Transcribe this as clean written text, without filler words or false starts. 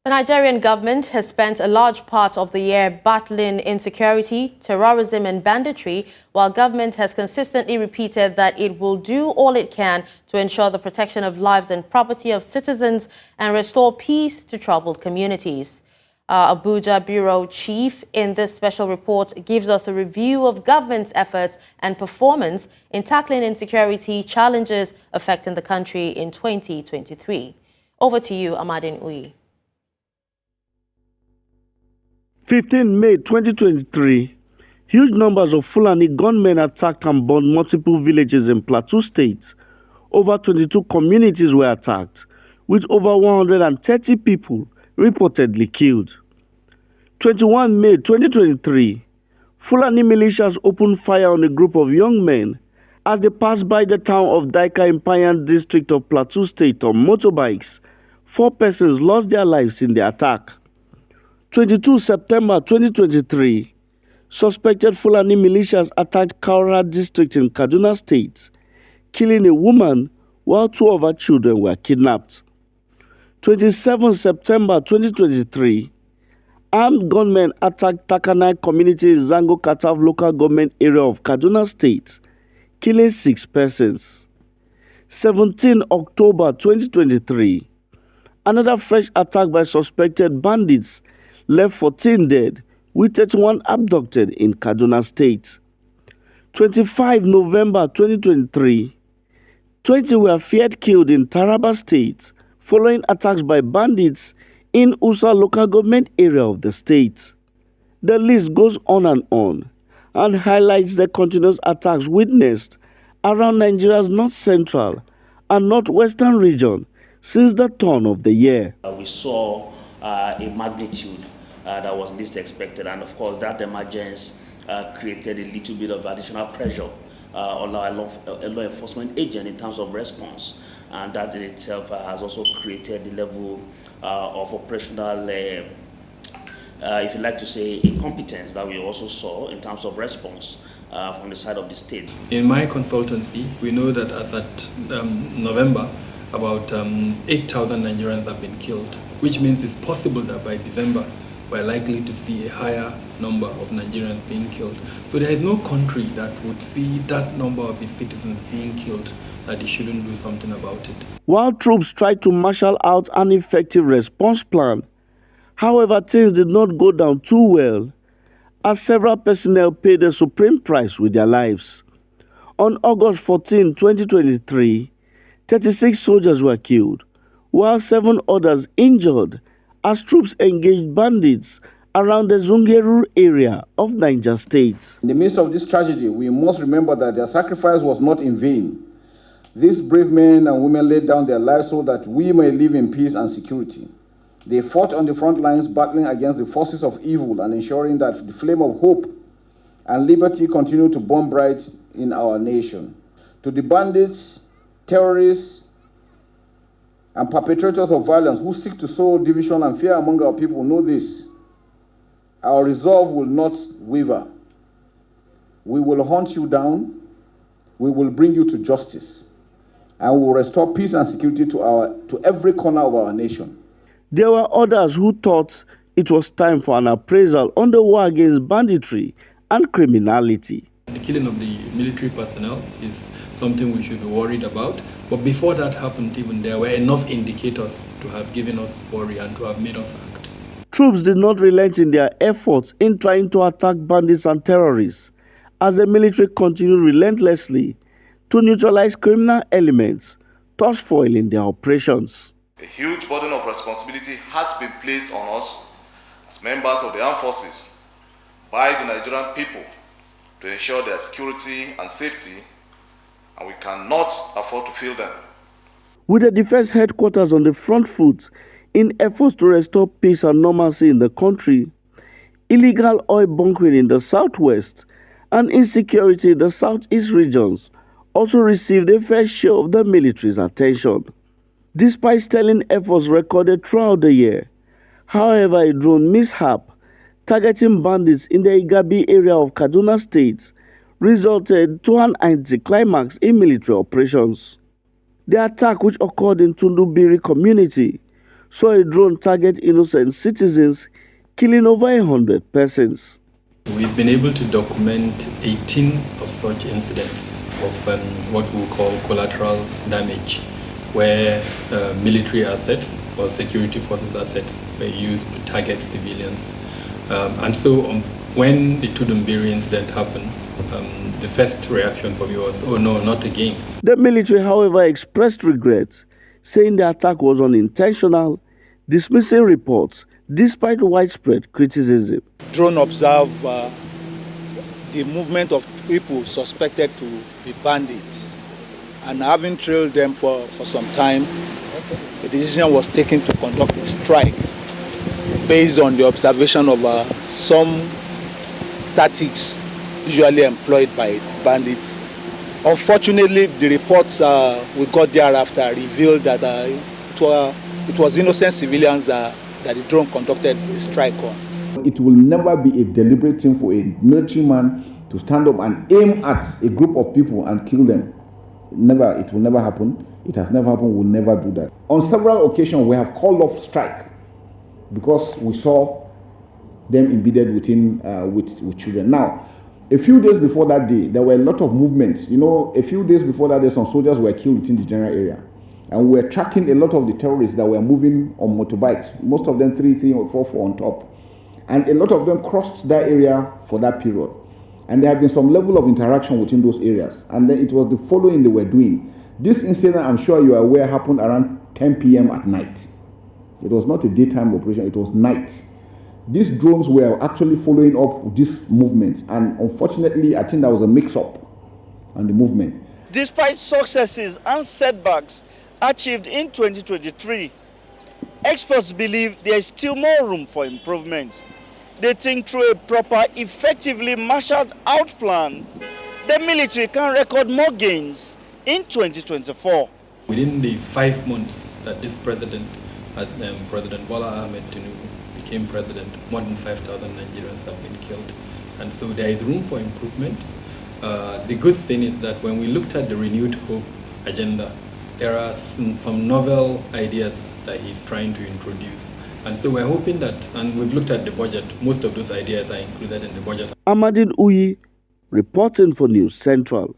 The Nigerian government has spent a large part of the year battling insecurity, terrorism and banditry, while government has consistently repeated that it will do all it can to ensure the protection of lives and property of citizens and restore peace to troubled communities. Abuja Bureau Chief in this special report gives us a review of government's efforts and performance in tackling insecurity challenges affecting the country in 2023. Over to you, Amadin Uyi. 15 May 2023, huge numbers of Fulani gunmen attacked and burned multiple villages in Plateau State. Over 22 communities were attacked, with over 130 people reportedly killed. 21 May 2023, Fulani militias opened fire on a group of young men as they passed by the town of Daika in Payan district of Plateau State on motorbikes. 4 persons lost their lives in the attack. 22 September 2023, suspected Fulani militias attacked Kaura district in Kaduna State, killing a woman while 2 of her children were kidnapped. 27 September 2023, armed gunmen attacked Takanai community in Zango Katav local government area of Kaduna State, killing 6 persons. 17 October 2023, another fresh attack by suspected bandits left 14 dead, with 31 abducted in Kaduna State. 25 November 2023, 20 were feared killed in Taraba State following attacks by bandits in Usa local government area of the state. The list goes on and highlights the continuous attacks witnessed around Nigeria's north-central and northwestern region since the turn of the year. We saw a magnitude that was least expected, and of course that emergence created a little bit of additional pressure on our law enforcement agent in terms of response, and that in itself has also created the level of operational, if you like to say, incompetence that we also saw in terms of response from the side of the state. In my consultancy, we know that as at November, about 8,000 Nigerians have been killed, which means it's possible that by December, we're likely to see a higher number of Nigerians being killed. So there is no country that would see that number of its citizens being killed that they shouldn't do something about it. While troops tried to marshal out an effective response plan, however, things did not go down too well, as several personnel paid a supreme price with their lives. On August 14, 2023, 36 soldiers were killed, while 7 others injured as troops engaged bandits around the Zungeru area of Niger State. In the midst of this tragedy, we must remember that their sacrifice was not in vain. These brave men and women laid down their lives so that we may live in peace and security. They fought on the front lines, battling against the forces of evil and ensuring that the flame of hope and liberty continue to burn bright in our nation. To the bandits, terrorists, and perpetrators of violence who seek to sow division and fear among our people, know this: our resolve will not waver. We will hunt you down, we will bring you to justice, and we will restore peace and security to every corner of our nation. There were others who thought it was time for an appraisal on the war against banditry and criminality. The killing of the military personnel is something we should be worried about. But before that happened, even there were enough indicators to have given us worry and to have made us act. Troops did not relent in their efforts in trying to attack bandits and terrorists, as the military continued relentlessly to neutralize criminal elements, thus foiling their operations. A huge burden of responsibility has been placed on us as members of the armed forces by the Nigerian people to ensure their security and safety, and we cannot afford to fail them. With the defense headquarters on the front foot in efforts to restore peace and normalcy in the country, illegal oil bunkering in the southwest and insecurity in the southeast regions also received a fair share of the military's attention. Despite sterling efforts recorded throughout the year, however, a drone mishap targeting bandits in the Igabi area of Kaduna State resulted to an anticlimax in military operations. The attack, which occurred in Tundubiri community, saw a drone target innocent citizens, killing over 100 persons. We've been able to document 18 of such incidents of what we call collateral damage, where military assets or security forces assets were used to target civilians. And so when the Tudunbiri incident happened, the first reaction for me was, oh no, not again. The military, however, expressed regret, saying the attack was unintentional, dismissing reports despite widespread criticism. Drone observe the movement of people suspected to be bandits, and having trailed them for some time, the decision was taken to conduct a strike based on the observation of some tactics usually employed by bandits. Unfortunately, the reports we got thereafter revealed that it was innocent civilians that the drone conducted a strike on. It will never be a deliberate thing for a military man to stand up and aim at a group of people and kill them. Never, it will never happen. It has never happened, we'll never do that. On several occasions, we have called off strike because we saw them embedded within with children. Now, a few days before that day, there were a lot of movements. You know, a few days before that day, some soldiers were killed within the general area. And we were tracking a lot of the terrorists that were moving on motorbikes, most of them 3 or 4 on top. And a lot of them crossed that area for that period. And there had been some level of interaction within those areas. And then it was the following they were doing. This incident, I'm sure you are aware, happened around 10 p.m. at night. It was not a daytime operation, it was night. These drones were actually following up this movement. And unfortunately, I think there was a mix-up on the movement. Despite successes and setbacks achieved in 2023, experts believe there is still more room for improvement. They think through a proper, effectively marshaled out plan, the military can record more gains in 2024. Within the 5 months that this president, President Bola Ahmed Tinubu, became president, more than 5,000 Nigerians have been killed. And so there is room for improvement. The good thing is that when we looked at the Renewed Hope agenda, there are some novel ideas that he's trying to introduce. And so we're hoping that, and we've looked at the budget, most of those ideas are included in the budget. Amadin reporting for News Central.